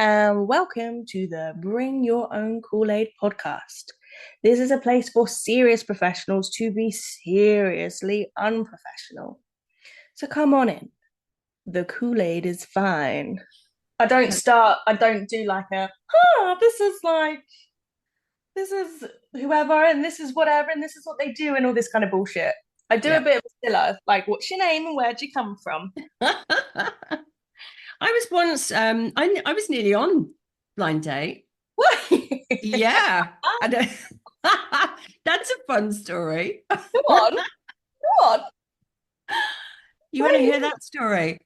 and welcome to the Bring Your Own Kool-Aid podcast. This is a place for serious professionals to be seriously unprofessional. So come on in. The Kool-Aid is fine. I don't do like this is whoever, and this is whatever, and this is what they do, and all this kind of bullshit. I do a Yeah. bit of a filler, like, what's your name and where'd you come from? I was once I was nearly on blind date. What? Yeah. And that's a fun story. Come on, come on. You want to Wait. hear that story?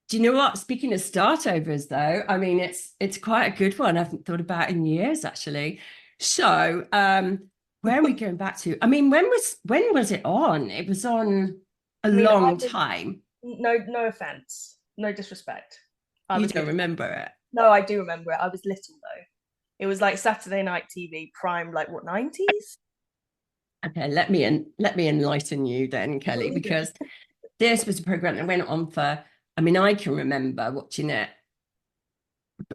Do you know what? Speaking of startovers though, I mean it's quite a good one. I haven't thought about in years actually. So where are we going back to? I mean, when was it on? It was on a I mean, long time. no offense, no disrespect. I You was don't little. remember it. No, I do remember it. I was little though. It was like Saturday night TV, prime, like what, 90s? Okay, let me enlighten you then, Kelly, because this was a program that went on for, I mean, I can remember watching it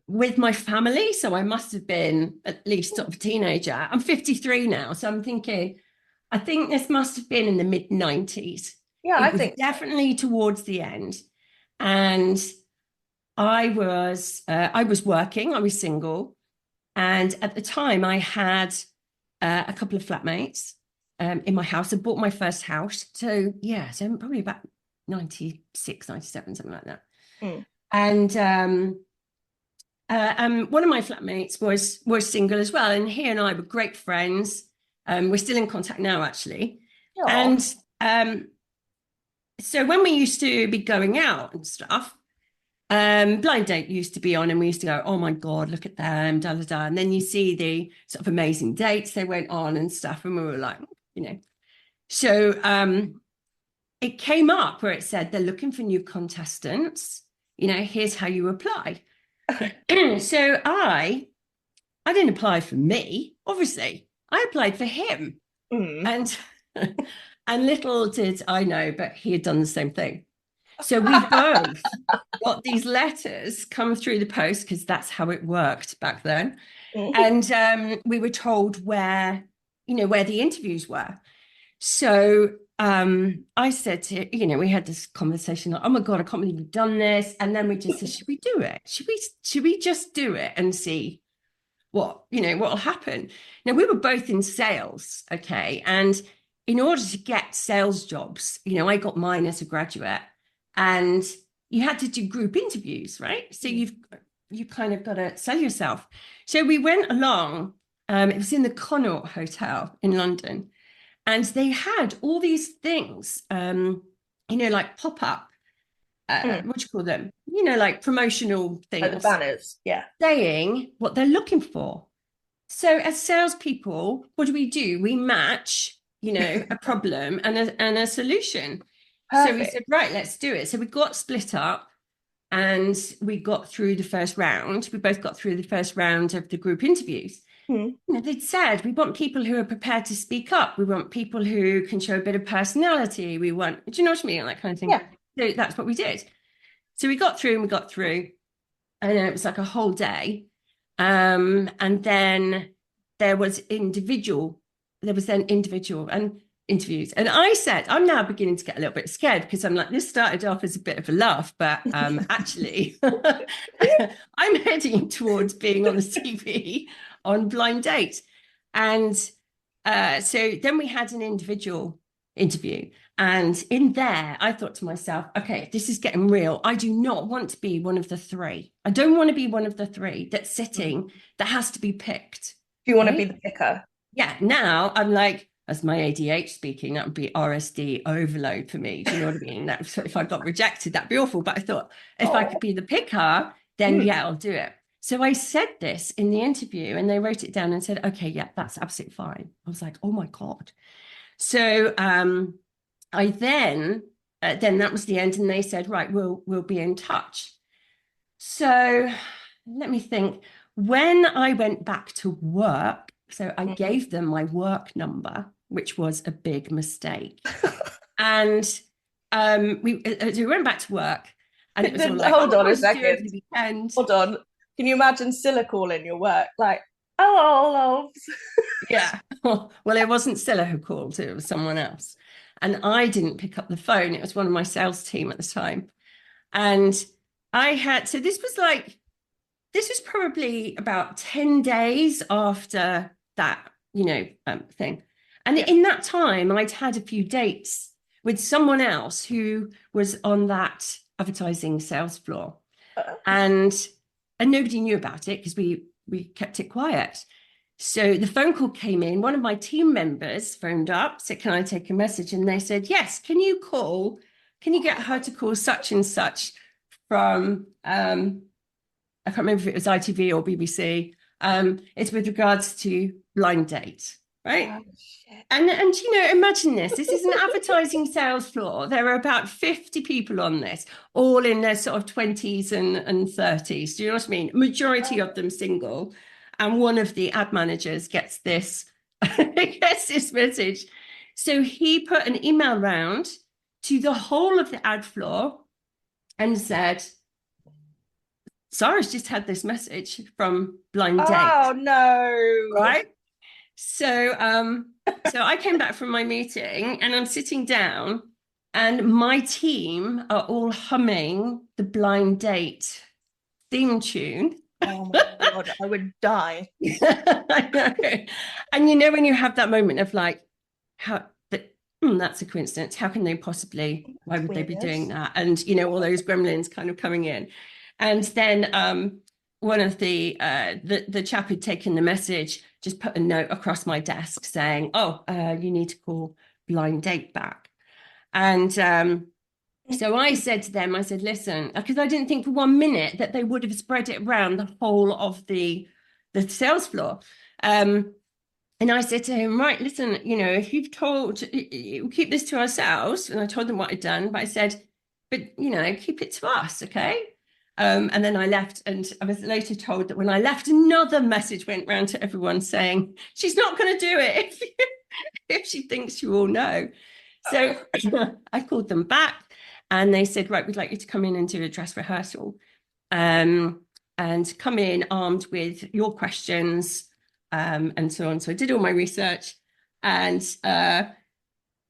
with my family. So I must have been at least sort of a teenager. I'm 53 now. So I'm thinking, I think this must have been in the mid 90s. Yeah, I It was think so. definitely towards the end. And I was working, I was single. And at the time I had a couple of flatmates in my house. I bought my first house. So yeah, so probably about 96, 97, something like that. Mm. And one of my flatmates was single as well, and he and I were great friends. We're still in contact now, actually. Yeah. And so when we used to be going out and stuff, blind date used to be on, and we used to go, oh my God, look at them, da da da. And then you see the sort of amazing dates they went on and stuff, and we were like, you know. So it came up where it said they're looking for new contestants. Here's how you apply. So I didn't apply for me, obviously. I applied for him. Mm. And and little did I know, but he had done the same thing. So we both got these letters come through the post because that's how it worked back then. Mm. And we were told where the interviews were. So I said we had this conversation like, oh my God, I can't believe we've done this. And then we just said, should we do it? Should we just do it and see what'll happen? Now we were both in sales, okay. And in order to get sales jobs, I got mine as a graduate, and you had to do group interviews, right? So you kind of got to sell yourself. So we went along. It was in the Connaught Hotel in London. And they had all these things, like pop up, Mm. what do you call them? Like promotional Like the things banners. Yeah. saying what they're looking for. So as salespeople, what do? We match, a problem and a solution. So we Perfect. said, right, let's do it. So we got split up and we got through the first round. We both got through the first round of the group interviews. Mm. They'd said, we want people who are prepared to speak up. We want people who can show a bit of personality. Do you know what I mean? That kind of thing. Yeah. So that's what we did. So we got through and we got through. And it was like a whole day. And then there was individual and interviews. And I said, I'm now beginning to get a little bit scared because I'm like, this started off as a bit of a laugh, but actually, I'm heading towards being on the TV on blind date. And so then we had an individual interview. And in there, I thought to myself, okay, this is getting real. I do not want to be one of the three. I don't want to be one of the three that's Mm. sitting, that has to be picked. Do you want to be Right? the picker? Yeah. Now I'm like, as my ADH speaking, that would be RSD overload for me. Do you know what I mean? If I got rejected, that'd be awful. But I thought if I Oh. could be the picker, then Mm. yeah, I'll do it. So I said this in the interview and they wrote it down and said, okay, yeah, that's absolutely fine. I was like, oh my God. So I then that was the end, and they said, right, we'll be in touch. So let me think. When I went back to work, so I Mhm. gave them my work number, which was a big mistake. And we went back to work, and it was all like, Hold oh, on what a did you do over second. the weekend? Hold on. Can you imagine Scylla calling your work like, oh, loves? Yeah. Well, it wasn't Scylla who called, it was someone else. And I didn't pick up the phone. It was one of my sales team at the time. And so this was probably about 10 days after that, thing. And Yeah. in that time, I'd had a few dates with someone else who was on that advertising sales floor. Uh, And nobody knew about it because we kept it quiet. So the phone call came in. One of my team members phoned up, said, "Can I take a message?" And they said, "Yes, can you get her to call such and such from I can't remember if it was ITV or BBC. It's with regards to blind date, right?" oh, shit. And imagine this. This is an advertising sales floor. There are about 50 people on this, all in their sort of 20s and 30s. Do you know what I mean? Majority of them single. And one of the ad managers gets this, gets this message. So he put an email round to the whole of the ad floor and said, "Sara's just had this message from Blind Date," Oh no. right? So I came back from my meeting and I'm sitting down and my team are all humming the Blind Date theme tune. Oh my God, I would die. I know. And when you have that moment of like, how that that's a coincidence. How can they possibly, why would they be doing Tweeness. that? And all those gremlins kind of coming in. And then one of the chap who'd taken the message just put a note across my desk saying, "Oh, you need to call Blind Date back." And so I said to them, I said, "Listen," because I didn't think for 1 minute that they would have spread it around the whole of the sales floor. And I said to him, "Right, listen, if you've told, keep this to ourselves." And I told them what I'd done, but I said, "But, keep it to us, okay?" And then I left, and I was later told that when I left, another message went round to everyone saying, "She's not going to do it if she thinks you all know." So I called them back and they said, "Right, we'd like you to come in and do a dress rehearsal, and come in armed with your questions, and so on." So I did all my research and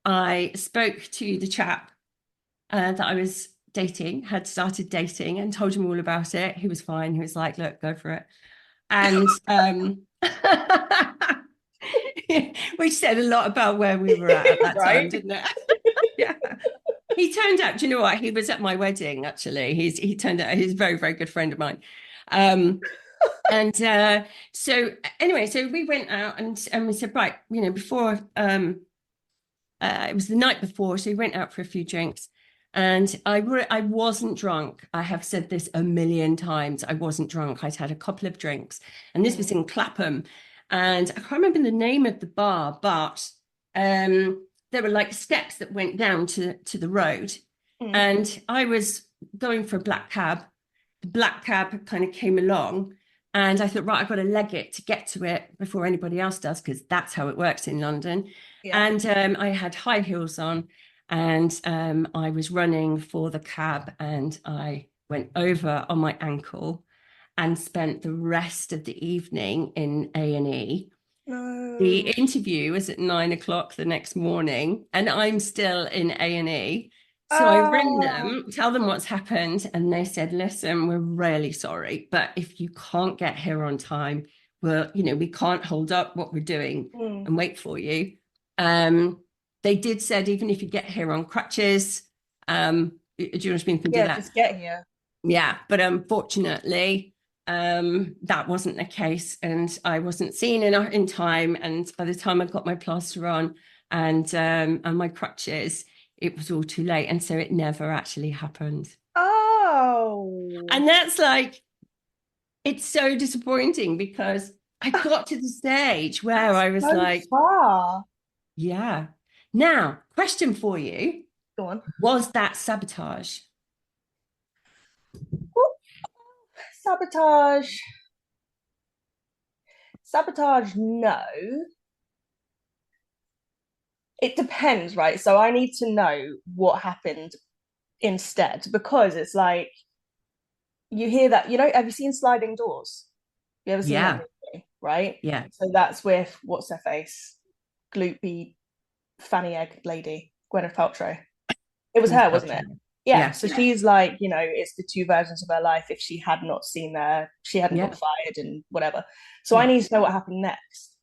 I spoke to the chap that I was dating, had started dating, and told him all about it. He was fine. He was like, "Look, go for it." And which said a lot about where we were at that time, Right? didn't it? Yeah. He turned out, do you know what? He was at my wedding, actually. He turned out he's a very, very good friend of mine. And so anyway, so we went out and we said, right, before it was the night before, so we went out for a few drinks. And I wasn't drunk. I have said this a million times. I wasn't drunk. I'd had a couple of drinks, and this was in Clapham. And I can't remember the name of the bar, but there were like steps that went down to the road. Mm. And I was going for a black cab. The black cab kind of came along, and I thought, right, I've got to leg it to get to it before anybody else does, because that's how it works in London. Yeah. And I had high heels on, and I was running for the cab, and I went over on my ankle and spent the rest of the evening in A&E. The No. interview was at 9 o'clock the next morning, and I'm still in A&E. So I ring Oh. them, tell them what's happened, and they said, "Listen, we're really sorry, but if you can't get here on time, we can't hold up what we're doing Mm. and wait for you." They did said, even if you get here on crutches, do you know what I mean, can do Yeah, that. just get here. Yeah, but unfortunately, that wasn't the case, and I wasn't seen in time. And by the time I got my plaster on and my crutches, it was all too late, and so it never actually happened. Oh. And that's like, it's so disappointing because I got to the stage where That's I was so like, far. yeah. Now, question for you: Go on. was that sabotage? Ooh, sabotage. Sabotage, no. It depends, right? So I need to know what happened instead, because it's like you hear that, you know, have you seen Sliding Doors? You ever seen that Yeah, movie? Right? yeah. So that's with what's her face? Gloopy fanny egg lady, Gwyneth Paltrow. It was Gwyneth her, wasn't it? Paltrow. Yeah. Yeah, So she's like, you know, it's the two versions of her life if she had not seen her, she hadn't got yeah, fired and whatever. So I yeah. need to know what happened next.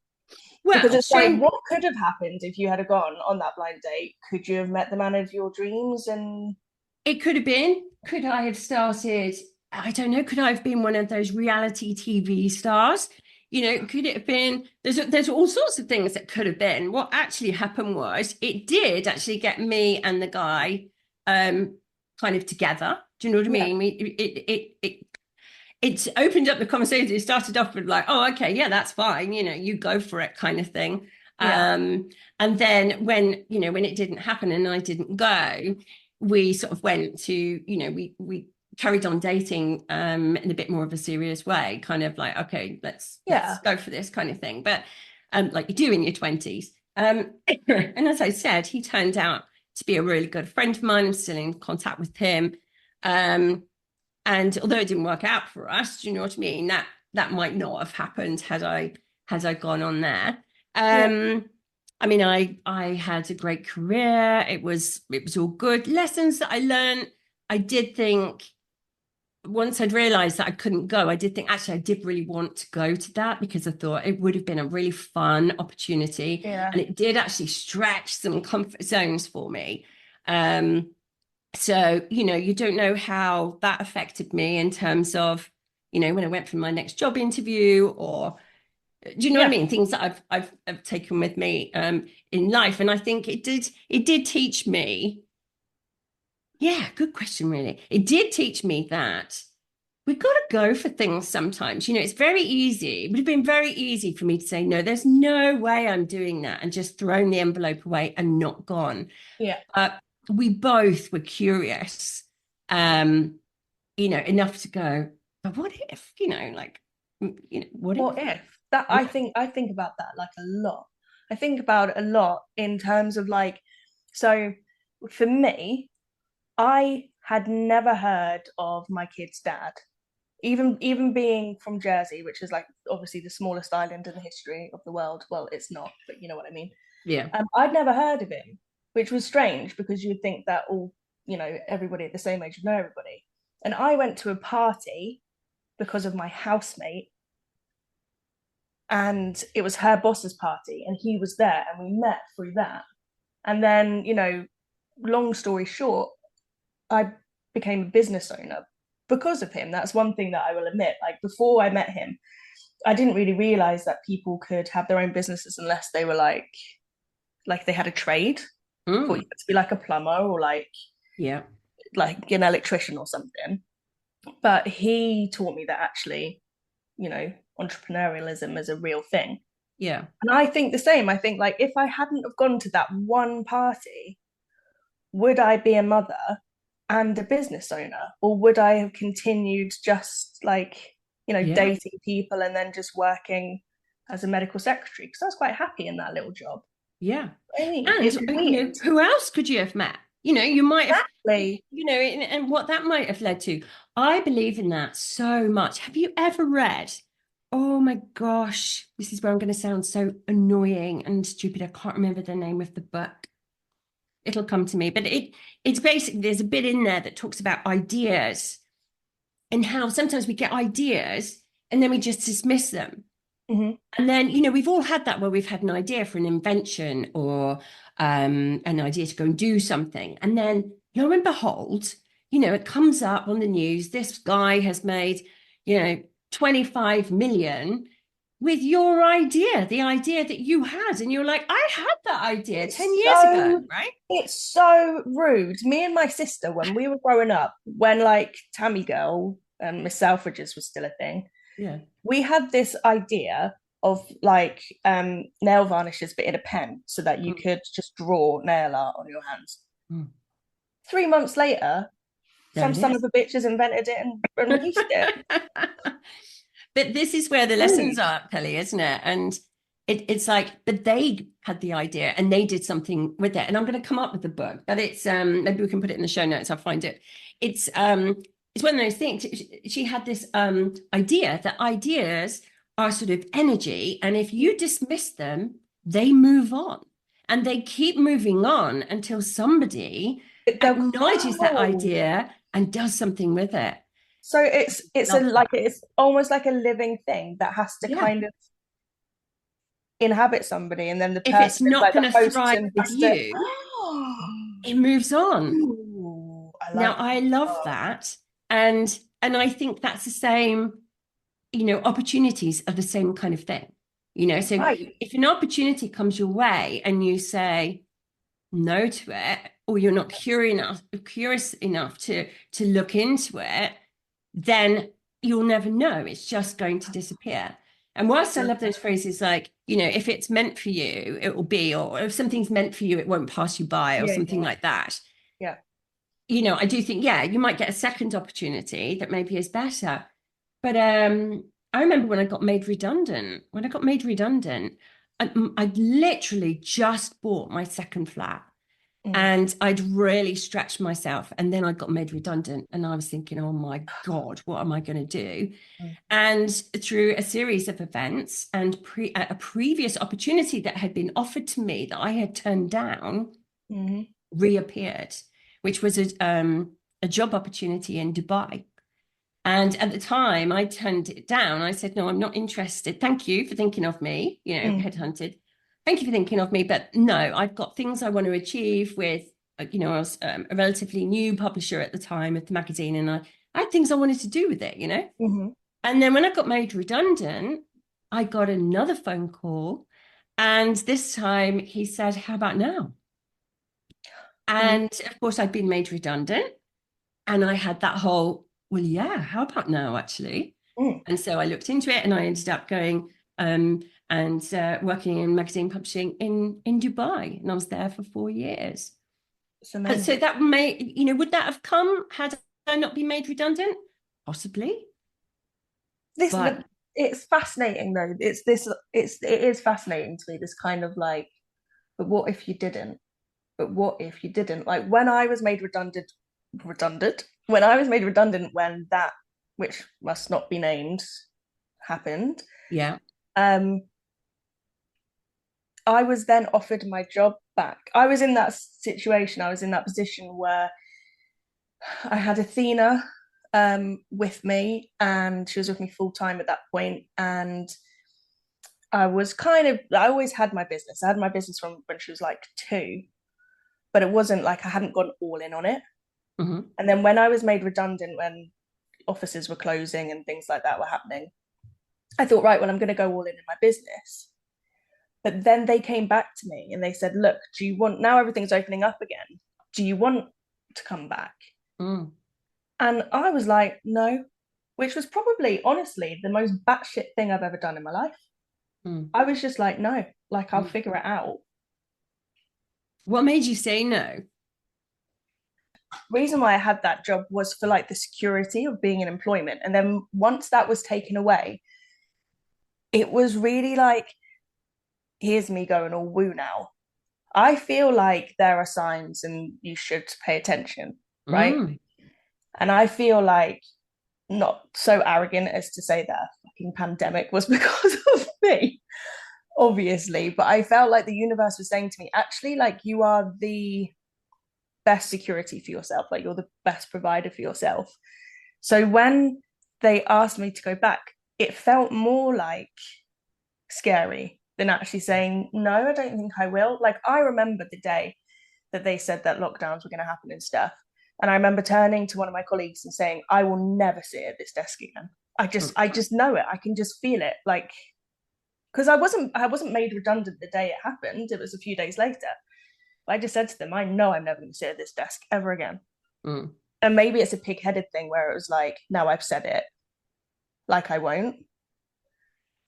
Because Well, it's like, shame. what could have happened if you had gone on that blind date? Could you have met the man of your dreams? And It could have been. Could I have started? I don't know. Could I have been one of those reality TV stars? You know, could it have been? There's all sorts of things that could have been. What actually happened was it did actually get me and the guy kind of together. Do you know what I yeah, mean? It's opened up the conversation. It started off with like, oh, okay, yeah, that's fine. You know, you go for it kind of thing. yeah, And then when, you know, when it didn't happen and I didn't go, we sort of went to, you know, we carried on dating in a bit more of a serious way, kind of like, okay, let's yeah, go for this kind of thing. But like you do in your 20s. And as I said, he turned out to be a really good friend of mine. I'm still in contact with him. Um, and although it didn't work out for us, do you know what I mean? That might not have happened had I gone on there. yeah, I mean, I had a great career. It was all good. Lessons that I learned. I did think once I'd realized that I couldn't go, I did think actually I did really want to go to that because I thought it would have been a really fun opportunity. yeah, And it did actually stretch some comfort zones for me. Um, so, you know, you don't know how that affected me in terms of, you know, when I went for my next job interview or do you know what I yeah. mean? Things that I've taken with me in life. And I think it did teach me, yeah, good question, really. It did teach me that we've got to go for things sometimes. You know, it's very easy. It would have been very easy for me to say, no, there's no way I'm doing that and just thrown the envelope away and not gone. Yeah. We both were curious, um, you know, enough to go, but what if, you know, like, you know, what if? What if that Yeah. I think about that like a lot. I think about it a lot in terms of like, so for me, I had never heard of my kid's dad. Even being from Jersey, which is like obviously the smallest island in the history of the world. Well, it's not, but you know what I mean. Yeah. I'd never heard of him, which was strange because you would think that all, you know, everybody at the same age would know everybody. And I went to a party because of my housemate, and it was her boss's party, and he was there, and we met through that. And then, you know, long story short, I became a business owner because of him. That's one thing that I will admit. Like before I met him, I didn't really realize that people could have their own businesses unless they were like they had a trade. I thought you Mm. had to be like a plumber or Yeah. like an electrician or something. But he taught me that actually, you know, entrepreneurialism is a real thing. Yeah. And I think the same. I think like if I hadn't have gone to that one party, would I be a mother and a business owner? Or would I have continued just like, you know, Yeah. dating people and then just working as a medical secretary? Because I was quite happy in that little job. Yeah. I mean, And, it's you know, weird. who else could you have met? You know, you might have, Exactly. you know, and what that might have led to. I believe in that so much. Have you ever read? Oh my gosh, this is where I'm going to sound so annoying and stupid. I can't remember the name of the book. It'll come to me, but it's basically there's a bit in there that talks about ideas and how sometimes we get ideas and then we just dismiss them. Mm-hmm. And then, you know, we've all had that where we've had an idea for an invention or an idea to go and do something. And then, lo and behold, you know, it comes up on the news. This guy has made, you know, 25 million with your idea, the idea that you had. And you're like, I had that idea 10 It's years ago, so right? it's so rude. Me and my sister, when we were growing up, when like Tammy Girl and Miss Selfridges was still a thing, Yeah. we had this idea of like nail varnishes but in a pen so that you Mm. could just draw nail art on your hands. Mm. 3 months later, There some it son is. of a bitch has invented it and released it. But this is where the lessons Rude. are, Kelly, isn't it? And it's like, but they had the idea and they did something with it. And I'm going to come up with the book, but it's maybe we can put it in the show notes. I'll find it. It's it's one of those things. She had this idea that ideas are sort of energy, and if you dismiss them, they move on, and they keep moving on until somebody They'll, acknowledges that oh, idea and does something with it. so it's a Love like that. it's almost like a living thing that has to Yeah. kind of inhabit somebody, and then the If it's person, not like the going to host, thrive and with has to. you, it moves on. Ooh, I Now, like that. I love Oh, that. And I think that's the same, opportunities are the same kind of thing. So right. if an opportunity comes your way and you say no to it, or you're not curious enough to look into it, then you'll never know. It's just going to disappear. And whilst I love those phrases like, if it's meant for you, it will be, or if something's meant for you, it won't pass you by, or Yeah, something yeah, like that. yeah. I do think, yeah, you might get a second opportunity that maybe is better. But I remember when I got made redundant. When I got made redundant, I'd literally just bought my second flat. Mm, And I'd really stretched myself. And then I got made redundant. And I was thinking, oh my God, what am I going to do? mm, And through a series of events and a previous opportunity that had been offered to me that I had turned down mm, reappeared, which was a job opportunity in Dubai. And at the time, I turned it down. I said, no, I'm not interested. Thank you for thinking of me, mm, headhunted. Thank you for thinking of me. But no, I've got things I want to achieve with, I was a relatively new publisher at the time of the magazine, and I had things I wanted to do with it. mm, And then when I got made redundant, I got another phone call. And this time he said, how about now? mm, And of course, I'd been made redundant. And I had that whole, well, yeah, how about now, actually? mm. And so I looked into it and I ended up going and working in magazine publishing in Dubai. And I was there for 4 years. It's And so amazing. that may, would that have come had I not been made redundant? Possibly. This, But it's fascinating though. It is fascinating to me. This kind of like, but what if you didn't? But what if you didn't? Like when I was made redundant. When I was made redundant, when that, which must not be named, happened. yeah. Um, I was then offered my job back. I was in that situation. I was in that position where I had Athena with me, and she was with me full time at that point. And I always had my business. I had my business from when she was like 2, but it wasn't like I hadn't gone all in on it. Mm-hmm. And then when I was made redundant, when offices were closing and things like that were happening, I thought, right, well, I'm going to go all in my business. But then they came back to me and they said, look, do you want, now everything's opening up again, do you want to come back? Mm. And I was like, no, which was probably, honestly, the most batshit thing I've ever done in my life. Mm. I was just like, no, like, I'll Mm. figure it out. What made you say no? Reason why I had that job was for like the security of being in employment. And then once that was taken away, it was really like, here's me going all woo now. I feel like there are signs and you should pay attention, right? Mm. And I feel like, not so arrogant as to say that a fucking pandemic was because of me, obviously, but I felt like the universe was saying to me, actually, like you are the best security for yourself, like you're the best provider for yourself. So when they asked me to go back, it felt more like scary than actually saying, no, I don't think I will. Like, I remember the day that they said that lockdowns were going to happen and stuff. And I remember turning to one of my colleagues and saying, I will never sit at this desk again. Mm. I just know it. I can just feel it. Like, because I wasn't made redundant the day it happened. It was a few days later. But I just said to them, I know I'm never going to sit at this desk ever again. Mm. And maybe it's a pig-headed thing where it was like, now I've said it, like I won't.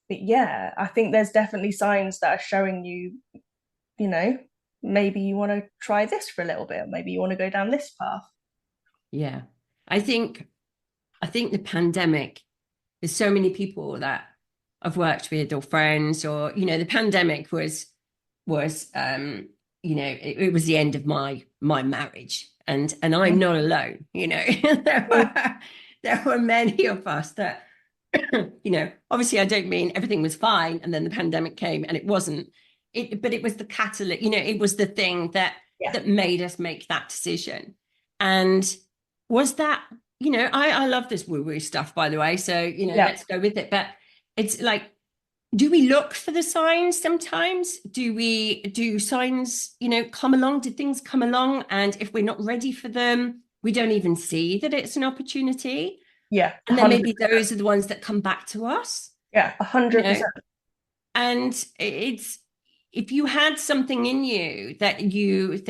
But yeah, I think there's definitely signs that are showing you, you know, maybe you want to try this for a little bit. Maybe you want to go down this path. Yeah. I think the pandemic, there's so many people that I've worked with or friends, or the pandemic was it was the end of my marriage. And I'm not alone, you know. There were many of us that, you know, obviously I don't mean everything was fine and then the pandemic came and it wasn't. But it was the catalyst, you know, it was the thing that Yeah. made us make that decision. And was that, you know, I love this woo-woo stuff, by the way. So, you know, Yeah. let's go with it. But it's like, do we look for the signs sometimes? Do signs, you know, come along? Did things come along? And if we're not ready for them, we don't even see that it's an opportunity. Yeah. And then 100%. maybe those are the ones that come back to us, Yeah. you know. 100%. And it's, if you had something in you that you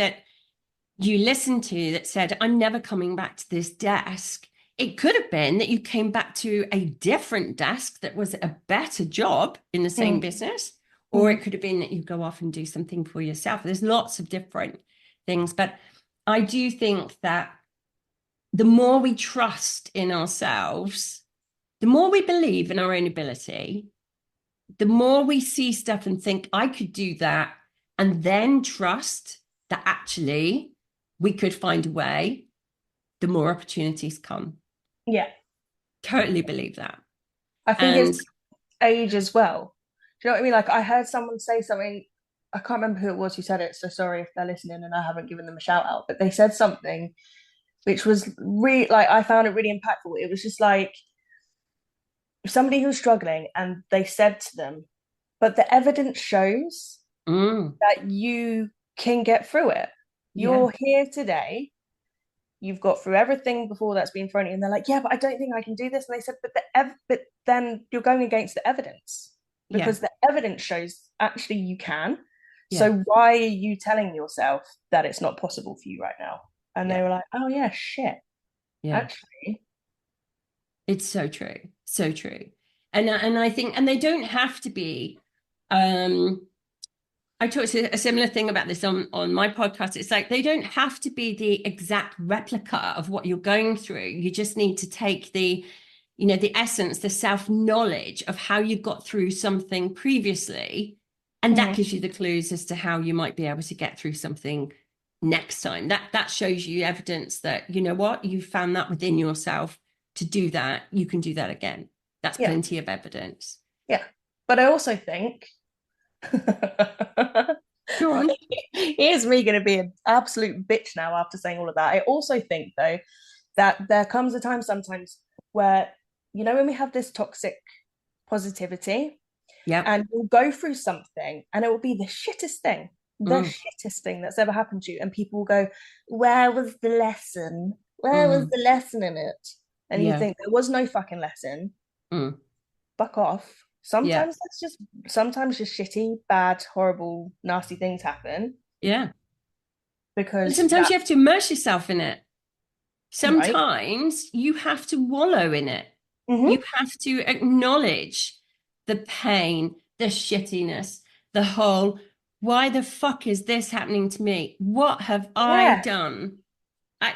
listened to that said, I'm never coming back to this desk, it could have been that you came back to a different desk that was a better job in the same business, or it could have been that you go off and do something for yourself. There's lots of different things, but I do think that the more we trust in ourselves, the more we believe in our own ability, the more we see stuff and think, I could do that, and then trust that actually we could find a way, the more opportunities come. Yeah. Totally believe that. I think And it's age as well. Do you know what I mean? Like I heard someone say something, I can't remember who it was who said it, so sorry if they're listening and I haven't given them a shout out, but they said something which was really like I found it really impactful. It was just like somebody who's struggling and they said to them, but the evidence shows that you can get through it. yeah, You're here today. You've got through everything before that's been thrown at you. And they're like, yeah, but I don't think I can do this. And they said, but then you're going against the evidence yeah, because the evidence shows actually you can. yeah, So why are you telling yourself that it's not possible for you right now? And they yeah, were like, oh yeah, shit. yeah. Actually, It's so true. So true. And I think, and they don't have to be, um, I talked to a similar thing about this on my podcast. It's like they don't have to be the exact replica of what you're going through. You just need to take the, you know, the essence, the self-knowledge of how you got through something previously. And that gives you the clues as to how you might be able to get through something next time. That shows you evidence that, you know what, you found that within yourself to do that. You can do that again. That's yeah, plenty of evidence. yeah. But I also think Go on. here's me going to be an absolute bitch now after saying all of that. I also think though that there comes a time sometimes where you know when we have this toxic positivity Yep. and you'll go through something and it will be the Mm, shittest thing that's ever happened to you, and people will go, where was the lesson, where was mm, the lesson in it? And you yeah. think there was no fucking lesson. Mm, Fuck off. yeah. Sometimes just shitty, bad, horrible, nasty things happen Yeah. And because sometimes that you have to immerse yourself in it. right. Sometimes you have to wallow in it. You Mm-hmm. have to acknowledge the pain, the shittiness, the whole, why the fuck is this happening to me? What have I Yeah. done?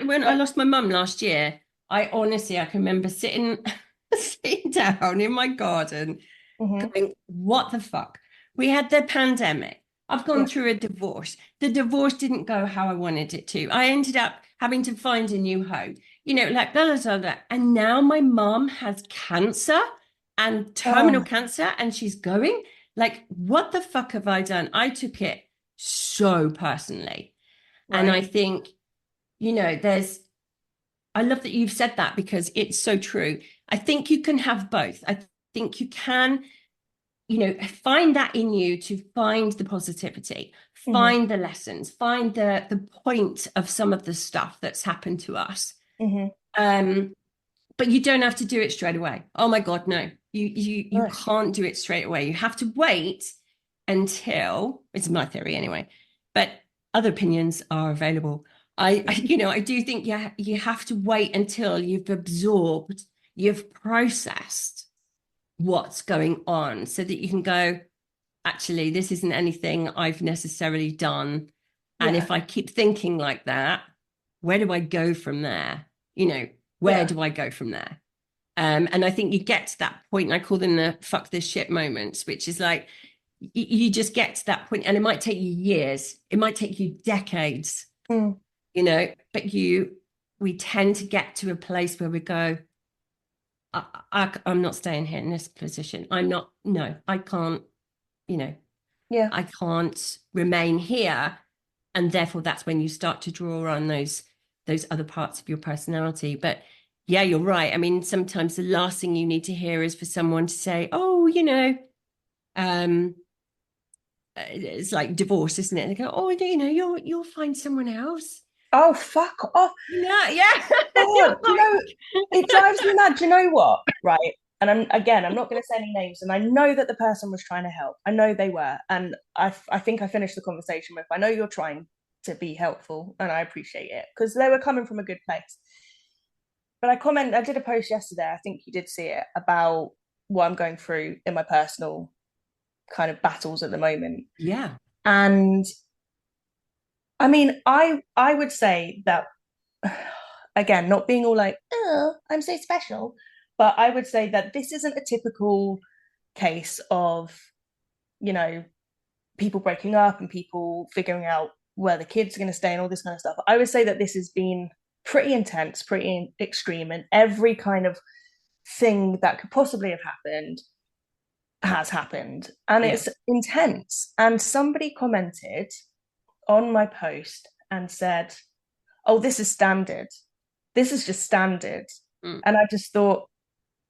When I Like, lost my mum last year, I honestly, I can remember sitting down in my garden mm-hmm. going, what the fuck? We had the pandemic. I've gone Yeah. through a divorce. The divorce didn't go how I wanted it to. I ended up having to find a new home, you know, like blah, blah, blah, blah. And now my mom has cancer and terminal Oh, cancer, and she's going, like, what the fuck have I done? I took it so personally. And I right. think, you know, I love that you've said that because it's so true. I think you can have both. I think you can, you know, find that in you to find the positivity, Mm-hmm. find the lessons, find the point of some of the stuff that's happened to us. Mm-hmm. Um, but you don't have to do it straight away. Oh my God, no. You No. can't do it straight away. You have to wait until, it's my theory anyway, but other opinions are available. You know, I do think you have to wait until you've absorbed, you've processed what's going on so that you can go, actually, this isn't anything I've necessarily done. And Yeah. if I keep thinking like that, where do I go from there? You know, where Yeah. do I go from there? And I think you get to that point, and I call them the fuck this shit moments, which is like you just get to that point, and it might take you years, it might take you decades, Mm. but we tend to get to a place where we go, I'm not staying here in this position. I'm not, no, I can't, you know, Yeah. I can't remain here. And therefore that's when you start to draw on those other parts of your personality. But yeah, you're right. I mean, sometimes the last thing you need to hear is for someone to say, oh, um, it's like divorce, isn't it? They go, oh, you'll find someone else. Oh, fuck off. Yeah. God, You're do you know, it like, drives me mad. Do you know what? Right. And I'm not going to say any names. And I know that the person was trying to help. I know they were. And I think I finished the conversation with, I know you're trying to be helpful and I appreciate it because they were coming from a good place. But I did a post yesterday. I think you did see it about what I'm going through in my personal kind of battles at the moment. yeah, And I mean, I would say that again, not being all like, oh, I'm so special, but I would say that this isn't a typical case of, you know, people breaking up and people figuring out where the kids are going to stay and all this kind of stuff. I would say that this has been pretty intense, pretty extreme, and every kind of thing that could possibly have happened has happened. And yeah. it's intense. And somebody commented on my post and said, oh, this is standard. This is just standard. Mm, And I just thought,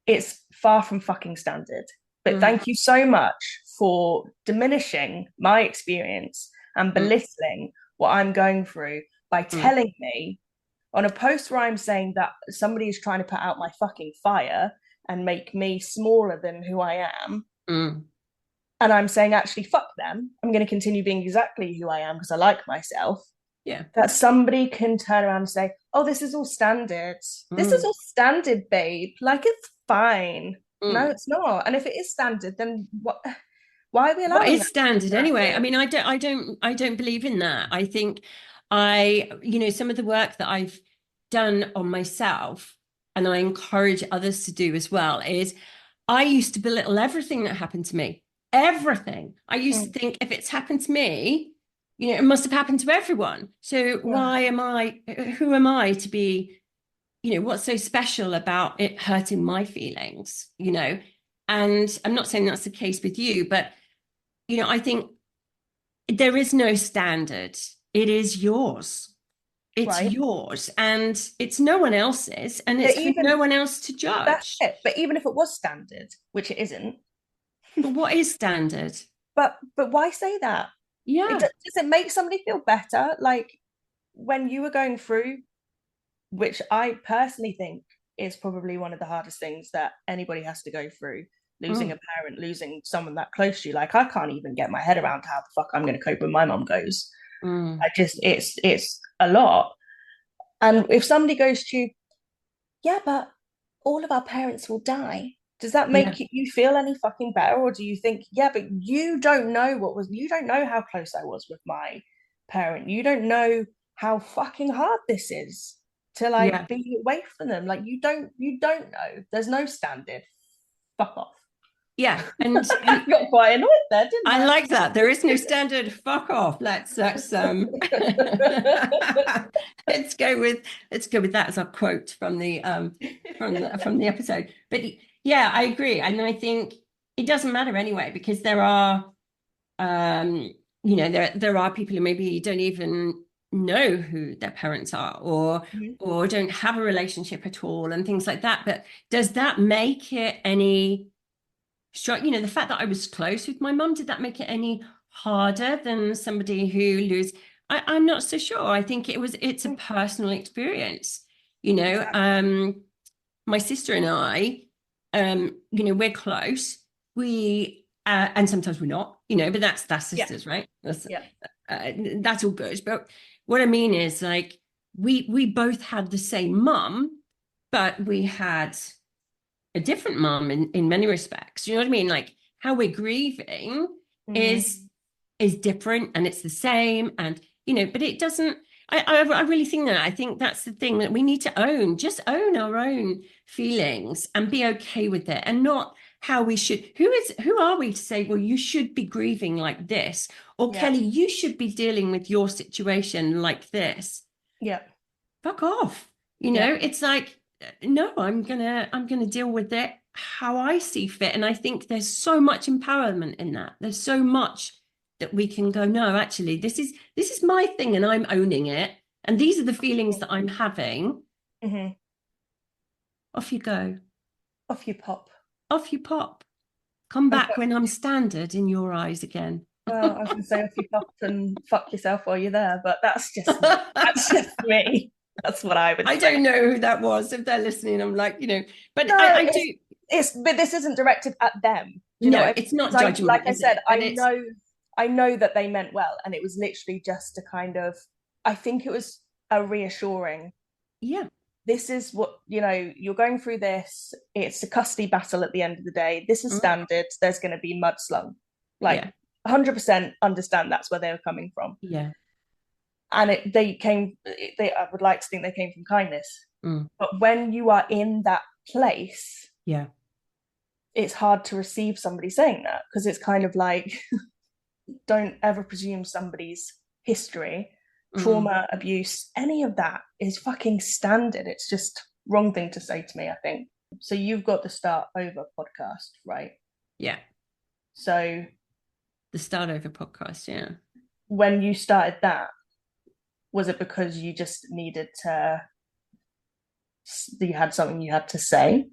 it's far from fucking standard. But mm, thank you so much for diminishing my experience and mm, belittling what I'm going through by mm, telling me on a post where I'm saying that somebody is trying to put out my fucking fire and make me smaller than who I am. mm. And I'm saying, actually, fuck them. I'm going to continue being exactly who I am because I like myself. Yeah. That somebody can turn around and say, oh, this is all standard. This is Mm, all standard, babe. Like, it's fine. No, mm. it's not. And if it is standard, then why are we What allowing is that standard to anyway? I happen? mean, I don't believe in that. I think some of the work that I've done on myself, and I encourage others to do as well, is I used to belittle everything that happened to me. Everything. I used to Mm, think if it's happened to me, it must have happened to everyone. So yeah, who am I to be, what's so special about it hurting my feelings? And I'm not saying that's the case with you, but I think there is no standard. It is yours. It's right. yours, and it's no one else's, and But it's for even no one else to that's judge. it. But even if it was standard, which it isn't, But what is standard? but why say that? Yeah. Does it make somebody feel better? Like when you were going through, which I personally think is probably one of the hardest things that anybody has to go through, losing Mm, a parent, losing someone that close to you. Like I can't even get my head around how the fuck I'm going to cope when my mom goes. mm, I just it's a lot. And if somebody goes to, yeah, but all of our parents will die. Does that yeah. make you feel any fucking better? Or do you think, yeah, but you don't know how close I was with my parent. You don't know how fucking hard this is to like Yeah. be away from them. Like you don't know. There's no standard. Fuck off. Yeah. And I got quite annoyed there, didn't I I? like that. There is no standard. Fuck off. Let's let's go with that as our quote from the episode. But yeah, I agree. And I think it doesn't matter anyway, because there are there are people who maybe don't even know who their parents are, Mhm. or don't have a relationship at all, and things like that. But does that make it any the fact that I was close with my mum, did that make it any harder than somebody who I'm not so sure. I think it's a personal experience. you know Exactly. um my sister and I, we're close. We and sometimes we're not, but that's Yeah. sisters, right? Yeah. That's all good. But what I mean is, like, we both had the same mum, but we had a different mum in many respects. You know what I mean? Like, how we're grieving Mm. is different, and it's the same, and but it doesn't. I really think that. I think that's the thing that we need to own. Just own our own feelings and be okay with it, and not how we should. Who are we to say, well, you should be grieving like this, or Yeah. Kelly, you should be dealing with your situation like this? Yeah. Fuck off. Yeah. It's like, no, I'm gonna deal with it how I see fit. And I think there's so much empowerment in that. There's so much that we can go, no, actually, this is my thing and I'm owning it. And these are the feelings that I'm having. Mm-hmm. Off you go. Off you pop. Off you pop. Come And back when I'm standard in your eyes again. well, I was going to say off you pop and fuck yourself while you're there, but that's just me. That's what I would I say. don't know who that was. If they're listening, I'm like, but No, I do. but this isn't directed at them. Do you know what No, I mean? it's not Because like judgment, I is said, it? But it's, I know that they meant well, and it was literally just to kind of, I think it was a reassuring. yeah. This is what, you're going through this. It's a custody battle at the end of the day. This is Mm, standard. There's going to be mudslung. Like yeah. 100% understand that's where they were coming from. Yeah. And I would like to think they came from kindness. Mm, But when you are in that place, yeah. it's hard to receive somebody saying that, because it's kind of like, don't ever presume somebody's history, Mm, trauma, abuse, any of that is fucking standard. It's just wrong thing to say to me, I think. So you've got the Start Over podcast, right? yeah. So The Start Over podcast. Yeah. when you started that, was it because you just needed to, you had something you had to say?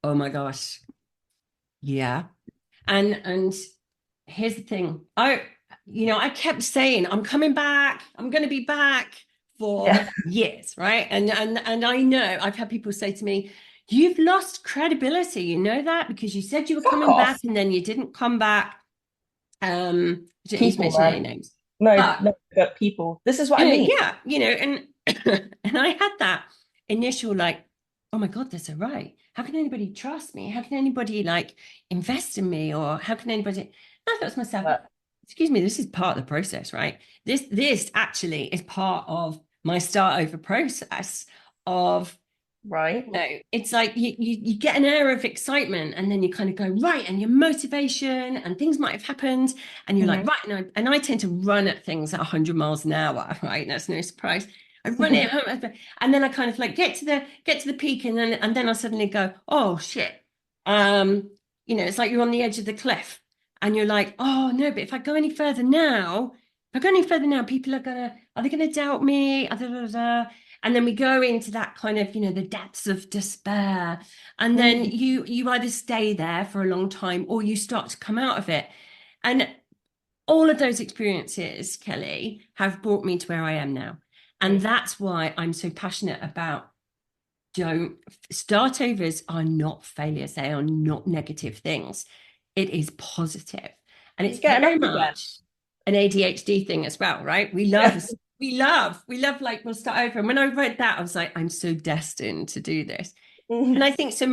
Oh my gosh. Yeah. And here's the thing. I kept saying, I'm coming back. I'm going to be back Yeah. for years, right? And I know I've had people say to me, you've lost credibility. You know that because you said you were Fuck coming back off. and then you didn't come back. I don't need to People, mention any man. names. No, But no, but people. This is what I mean. yeah, and and I had that initial like, oh my God, they're so right. How can anybody trust me? How can anybody like invest in me? Or how can anybody? I thought to myself, But excuse me, this is part of the process, right? This actually is part of my start over process of right. it's like you get an air of excitement and then you kind of go, right, and your motivation and things might have happened and you're like, Mm-hmm. right, and I tend to run at things at 100 miles an hour, right? That's no surprise. I run it home and then I kind of like get to the peak and then I suddenly go, oh shit. It's like you're on the edge of the cliff and you're like, oh no, but if I go any further now, people are they gonna doubt me? And then we go into that kind of, the depths of despair. And then Mm-hmm. you either stay there for a long time or you start to come out of it. And all of those experiences, Kelly, have brought me to where I am now. And that's why I'm so passionate about don't start overs are not failures, they are not negative things. It is positive. And it's It's getting very up again. much an ADHD thing as well, right? Yeah. We love like we'll start over. And when I read that, I was like, I'm so destined to do this. And Mm-hmm. I think so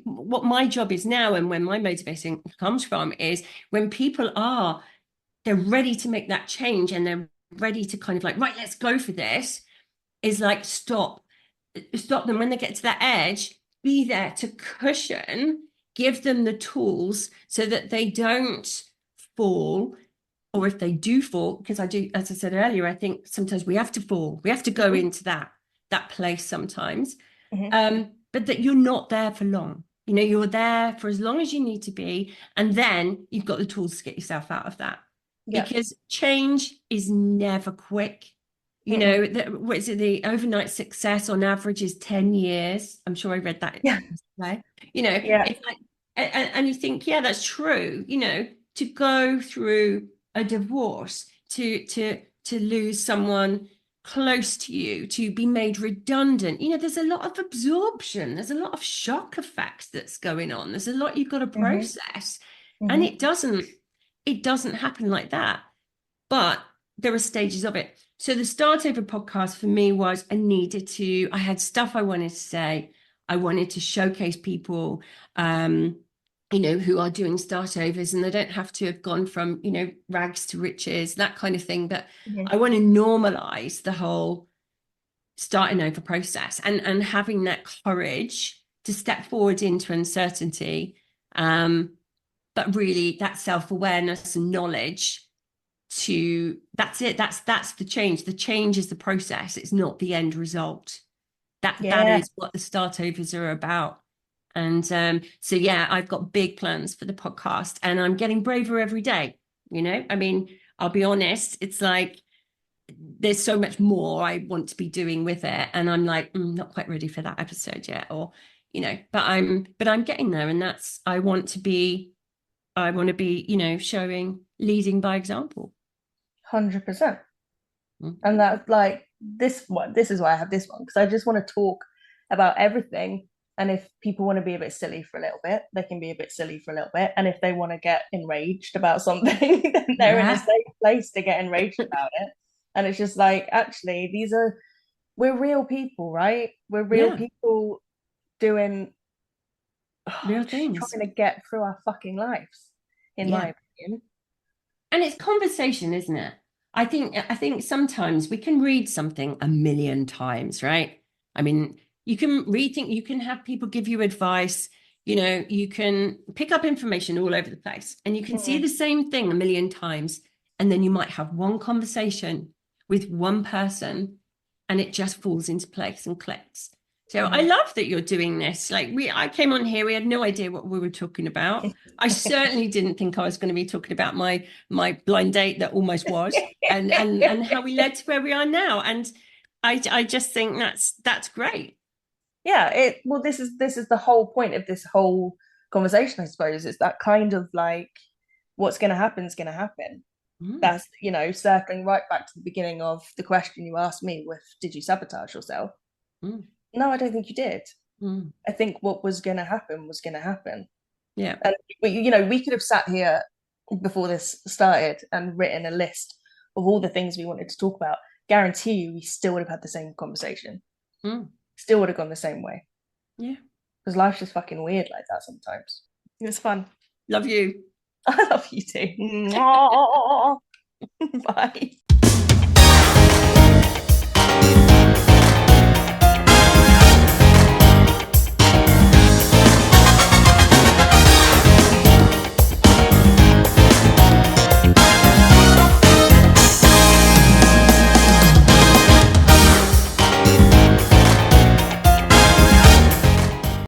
what my job is now and when my motivation comes from is when people they're ready to make that change and they're ready to kind of like, right, let's go for this, is like stop them when they get to that edge, be there to cushion, give them the tools so that they don't fall. Or if they do fall, because I do, as I said earlier, I think sometimes we have to fall. We have to go into that place sometimes. Mm-hmm. But that you're not there for long. You're there for as long as you need to be, and then you've got the tools to get yourself out of that. Yeah. Because change is never quick. Mm-mm. What is it? The overnight success on average is 10 years. I'm sure I read that. Yeah. Right? Yeah. It's like, and you think, yeah, that's true. To go through a divorce, to lose someone close to you, to be made redundant. There's a lot of absorption. There's a lot of shock effects that's going on. There's a lot you've got to Mm-hmm. process. And Mm-hmm. it doesn't happen like that. But there are stages of it. So the Start Over podcast for me was I had stuff I wanted to say. I wanted to showcase people, who are doing start overs and they don't have to have gone from, rags to riches, that kind of thing. But Mm-hmm. I want to normalize the whole starting over process and having that courage to step forward into uncertainty. But really that self-awareness and knowledge to that's it. That's the change. The change is the process. It's not the end result. That Yeah, is what the startovers are about. And so yeah, I've got big plans for the podcast, and I'm getting braver every day. I mean, I'll be honest, it's like there's so much more I want to be doing with it, and I'm like, not quite ready for that episode yet, or but I'm getting there, and that's I want to be, showing, leading by example. 100%. Mm. And that's like this one. This is why I have this one, because I just want to talk about everything. And if people want to be a bit silly for a little bit, they can be a bit silly for a little bit. And if they want to get enraged about something, then they're in a Yeah, safe place to get enraged about it. And it's just like, actually, we're real people, right? We're real yeah, people doing, real just things. trying to get through our fucking lives, in Yeah. my opinion. And it's conversation, isn't it? I think sometimes we can read something a million times, right? I mean, you can read think you can have people give you advice, you can pick up information all over the place, and you can see Mm, the same thing a million times, and then you might have one conversation with one person, and it just falls into place and clicks. So I mhm. love that you're doing this. Like I came on here, we had no idea what we were talking about. I certainly didn't think I was going to be talking about my blind date that almost was, and how we led to where we are now. And I just think that's great. Yeah, this is the whole point of this whole conversation, I suppose. It's that kind of like what's going to happen is going to happen. Mm, That's, circling right back to the beginning of the question you asked me with, did you sabotage yourself? mm, No, I don't think you did. mm. I think what was going to happen was going to happen. Yeah. And we could have sat here before this started and written a list of all the things we wanted to talk about. Guarantee you we still would have had the same conversation. Mm, Still would have gone the same way. yeah. Because life's just fucking weird like that sometimes. It was fun. Love you. I love you too. Bye.